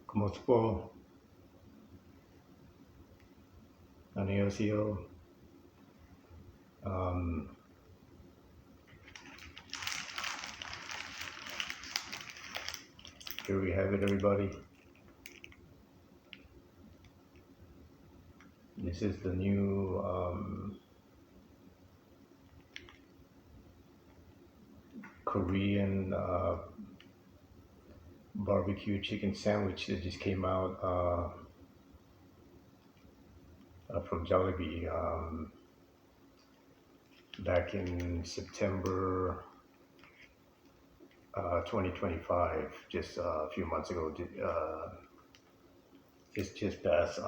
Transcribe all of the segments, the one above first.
Kumusta po? Annyeonghaseyo. Um, Here we have it, everybody. This is the new Korean barbecue chicken sandwich that just came out from Jollibee back in September 2025, just a few months ago. Just past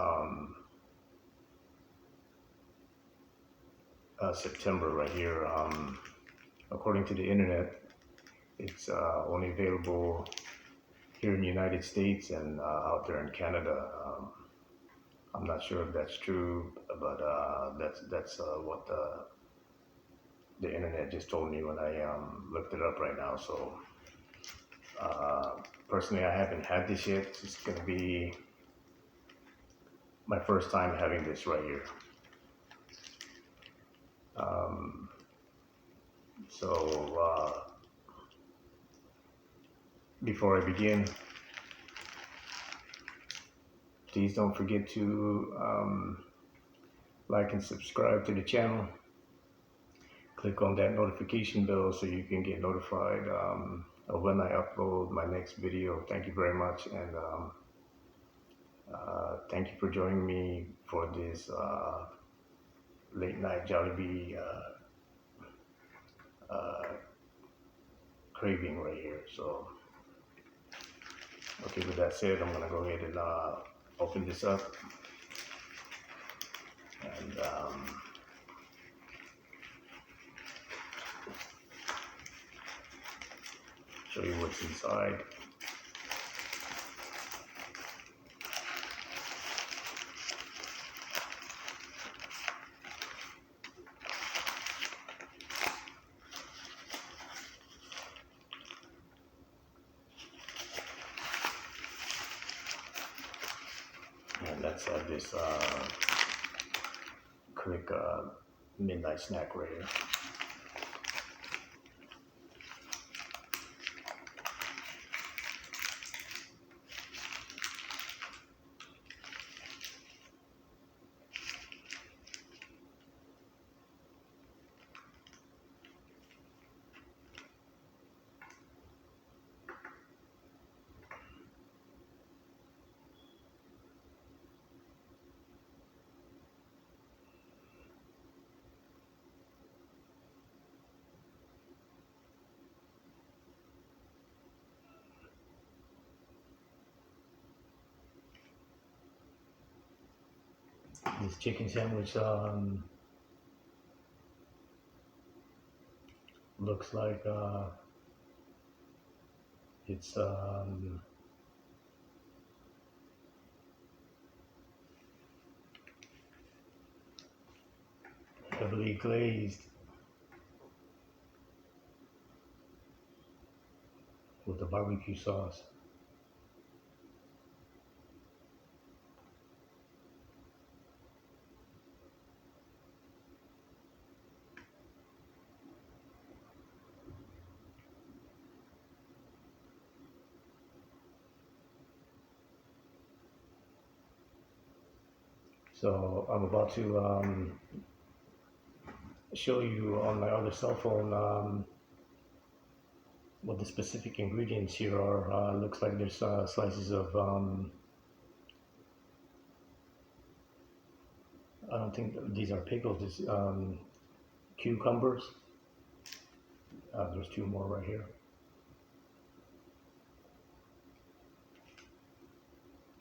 September right here. According to the internet, it's only available here in the United States and out there in Canada. I'm not sure if that's true, but that's what the internet just told me when I looked it up right now. So personally, I haven't had this yet. It's gonna be my first time having this right here. Um, so before I begin, please don't forget to like and subscribe to the channel. Click on that notification bell so you can get notified of when I upload my next video. Thank you very much, and thank you for joining me for this late night Jollibee craving right here. So, okay, with that said, I'm gonna go ahead and open this up and show you what's inside. And that's this quick midnight snack right here. This chicken sandwich looks like it's heavily glazed with the barbecue sauce. So I'm about to show you on my other cell phone what the specific ingredients here are. Looks like there's slices of I don't think these are pickles. It's cucumbers. There's two more right here.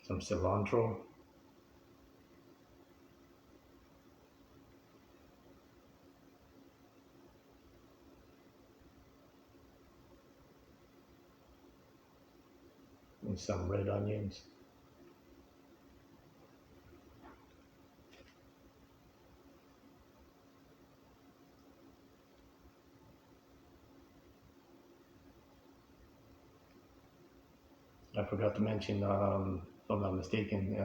Some cilantro. And some red onions. I forgot to mention, if I'm not mistaken,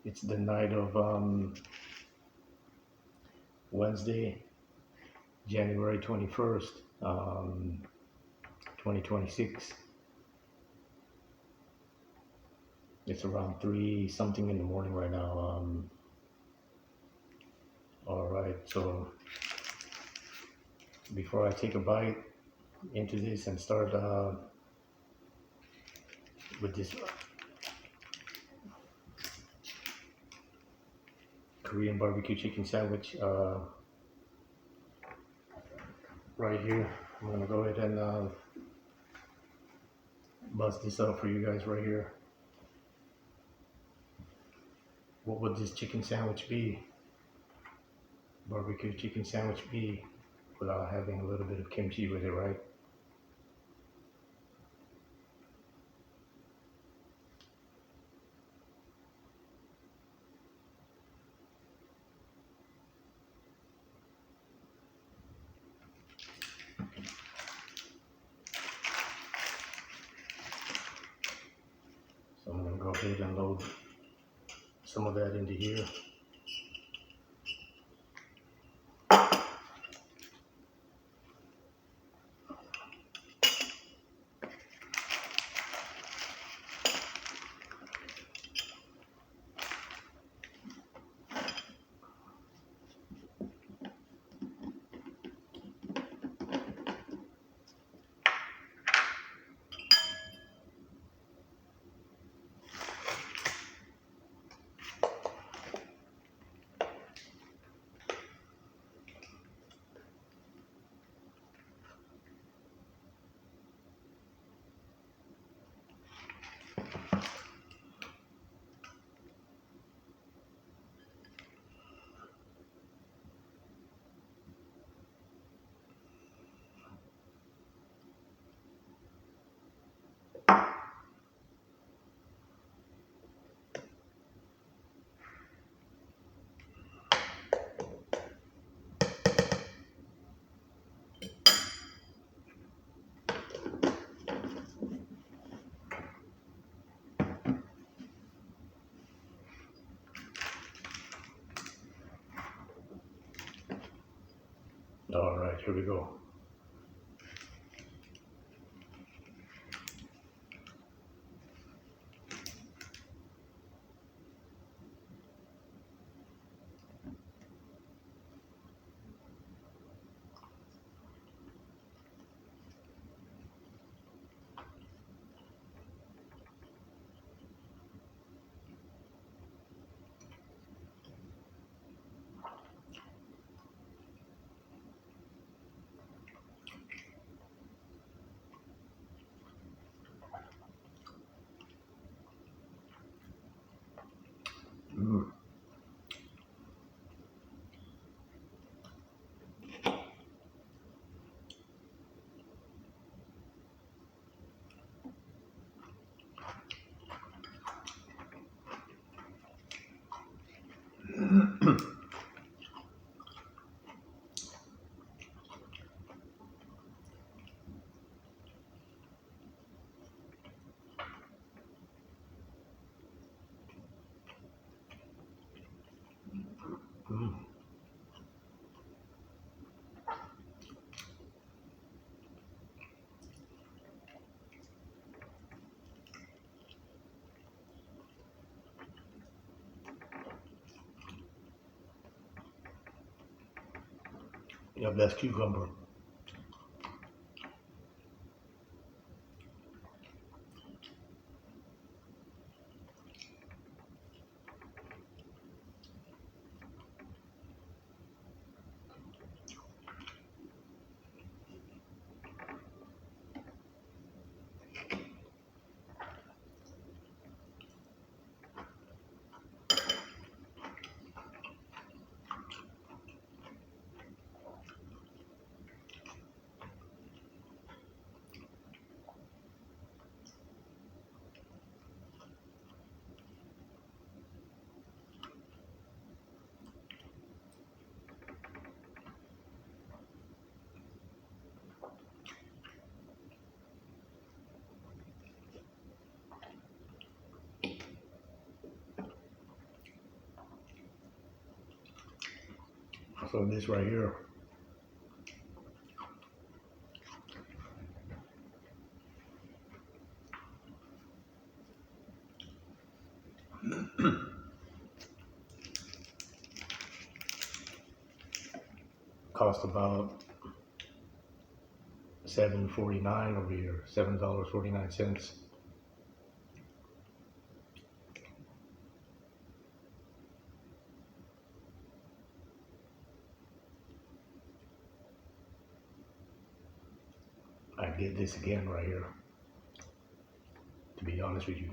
it's the night of Wednesday, January 21st, 2026. It's around 3 something in the morning right now. All right, so before I take a bite into this and start with this Korean barbecue chicken sandwich right here, I'm gonna go ahead and bust this up for you guys right here. What would this chicken sandwich be? Barbecue chicken sandwich be without having a little bit of kimchi with it, right? So I'm gonna go ahead and load some of that into here. All right, here we go. Mm. Mm. Yeah, best cucumber. So this right here, cost about $7.49 over here, $7.49. I get this again right here, to be honest with you.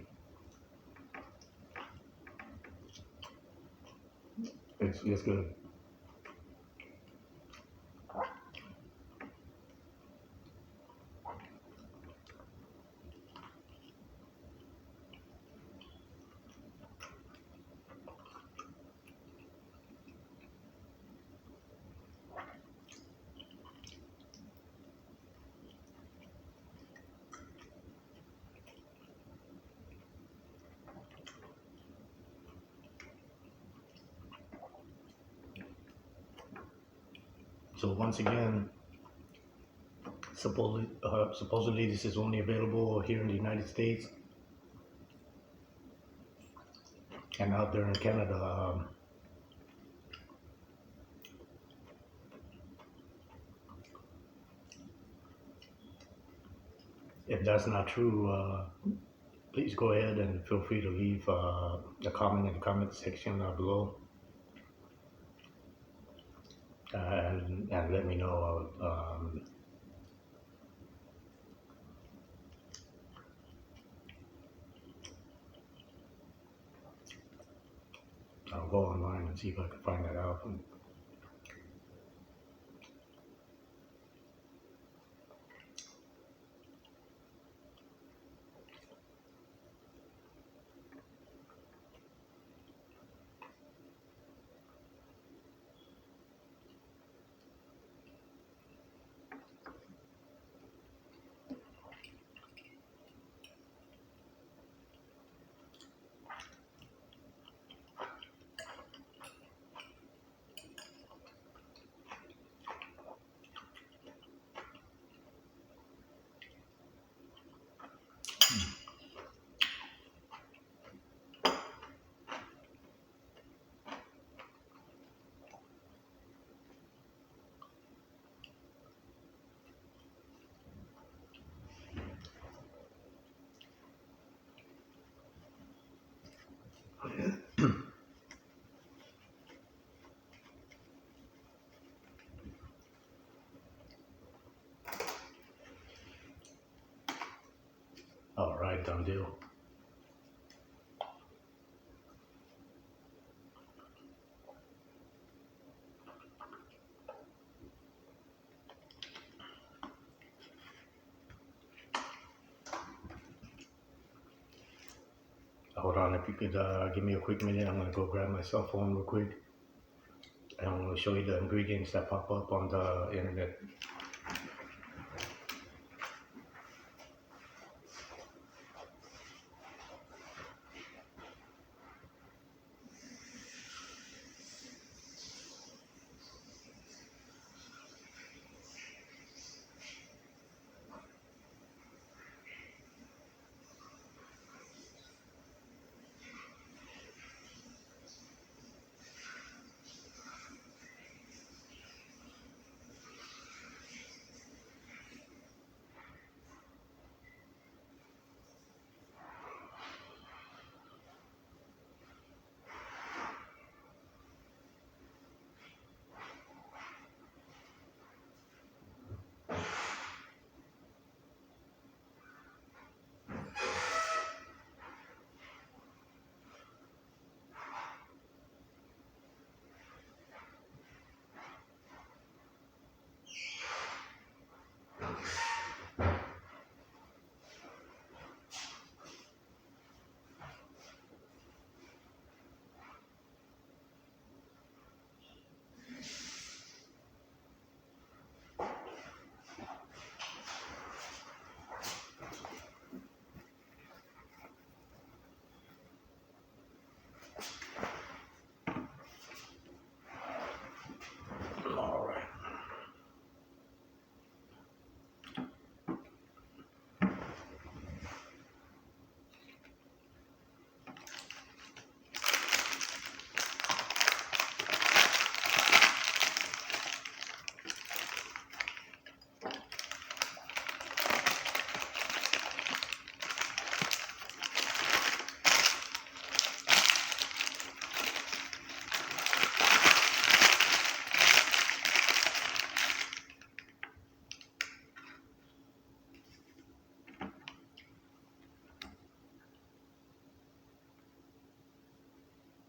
It's good. So once again, supposedly this is only available here in the United States and out there in Canada. If that's not true, please go ahead and feel free to leave a comment in the comment section below, and let me know. I'll go online and see if I can find that out. All right, done deal. Hold on, if you could give me a quick minute, I'm gonna go grab my cell phone real quick, and I'm gonna show you the ingredients that pop up on the internet.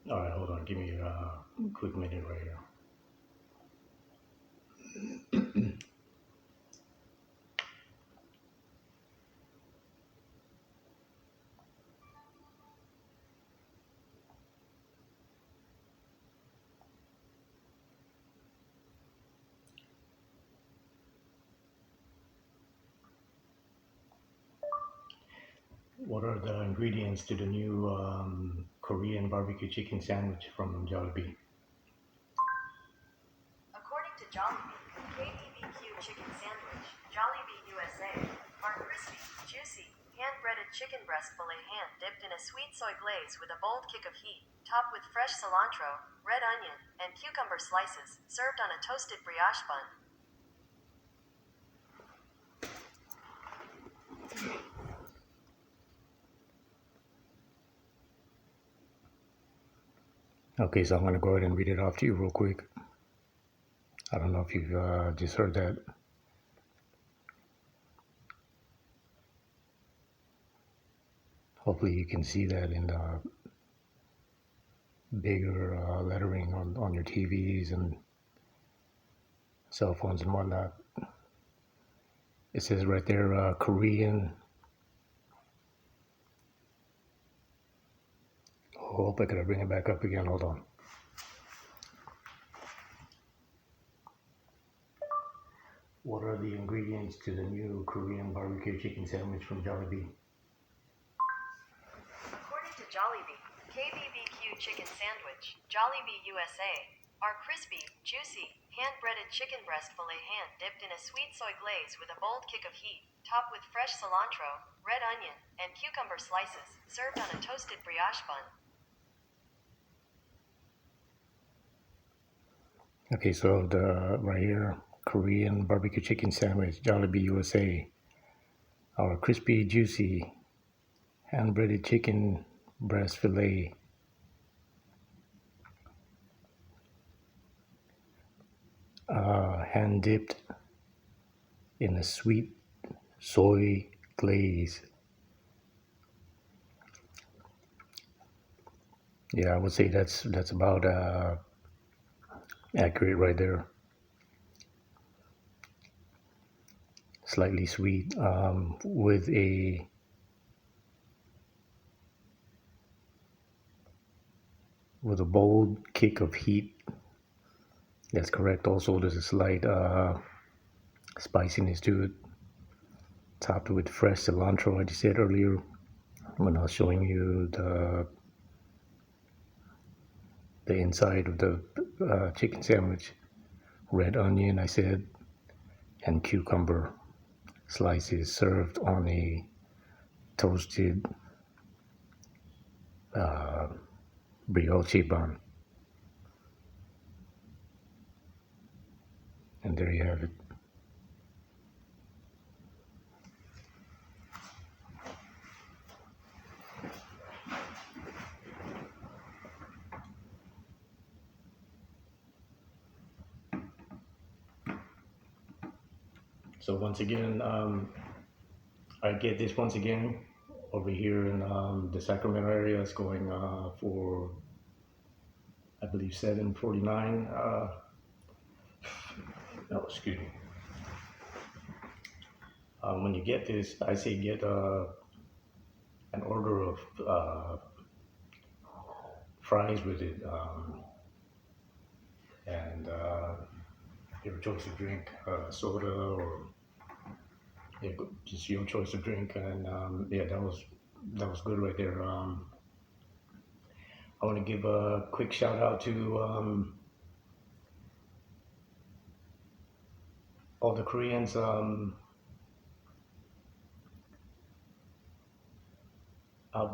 All right, hold on. Give me a quick minute right here. What are the ingredients to the new Korean barbecue chicken sandwich from Jollibee? According to Jollibee, KBBQ chicken sandwich, Jollibee USA, are crispy, juicy, hand-breaded chicken breast fillet hand dipped in a sweet soy glaze with a bold kick of heat, topped with fresh cilantro, red onion, and cucumber slices, served on a toasted brioche bun. Okay, so I'm going to go ahead and read it off to you real quick. I don't know if you've just heard that. Hopefully you can see that in the bigger lettering on your TVs and cell phones and whatnot. It says right there, Korean. Hope I could bring it back up again. Hold on. What are the ingredients to the new Korean barbecue chicken sandwich from Jollibee? According to Jollibee, KBBQ chicken sandwich, Jollibee USA, are crispy, juicy, hand-breaded chicken breast fillet hand dipped in a sweet soy glaze with a bold kick of heat, topped with fresh cilantro, red onion, and cucumber slices, served on a toasted brioche bun. Okay, so the right here, Korean barbecue chicken sandwich, Jollibee USA. Our crispy, juicy, hand-breaded chicken breast fillet, hand dipped in a sweet soy glaze. Yeah, I would say that's about accurate right there. Slightly sweet, with a bold kick of heat. That's correct. Also, there's a slight spiciness to it, topped with fresh cilantro. I just said earlier when I was showing you the inside of the chicken sandwich. Red onion, I said, and cucumber slices served on a toasted brioche bun. And there you have it. So once again, I get this once again over here in the Sacramento area. It's going for, I believe, $7.49. No, excuse me. When you get this, I say get an order of fries with it, and your choice of drink, soda or yeah, just your choice of drink. And yeah, that was good right there. I want to give a quick shout out to all the Koreans out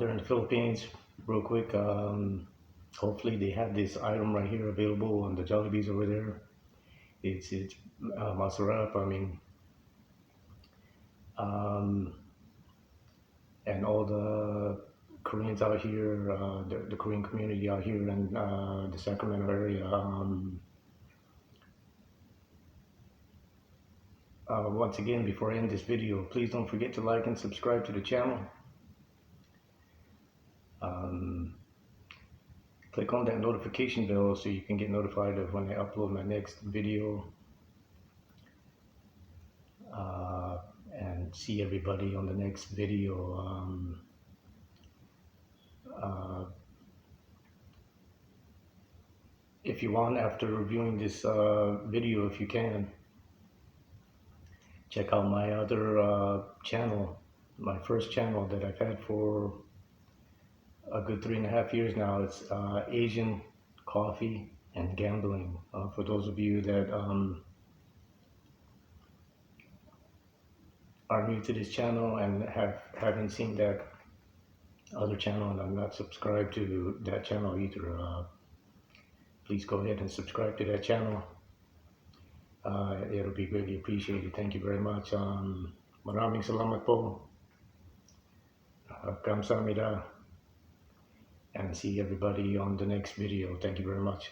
there in the Philippines. Real quick, hopefully they have this item right here available on the Jollibees over there. It's masarap. I mean, um, and all the Koreans out here, the Korean community out here in the Sacramento area. Once again, before I end this video, please don't forget to like and subscribe to the channel. click on that notification bell so you can get notified of when I upload my next video, and see everybody on the next video. If you want, after reviewing this video, if you can, check out my other channel, my first channel that I've had for a good 3.5 years now. It's Asian Coffee and Gambling. For those of you that are new to this channel and haven't seen that other channel and I'm not subscribed to that channel either, please go ahead and subscribe to that channel. It'll be greatly appreciated. Thank you very much. Maraming salamat po. Kamsahamnida. And see everybody on the next video. Thank you very much.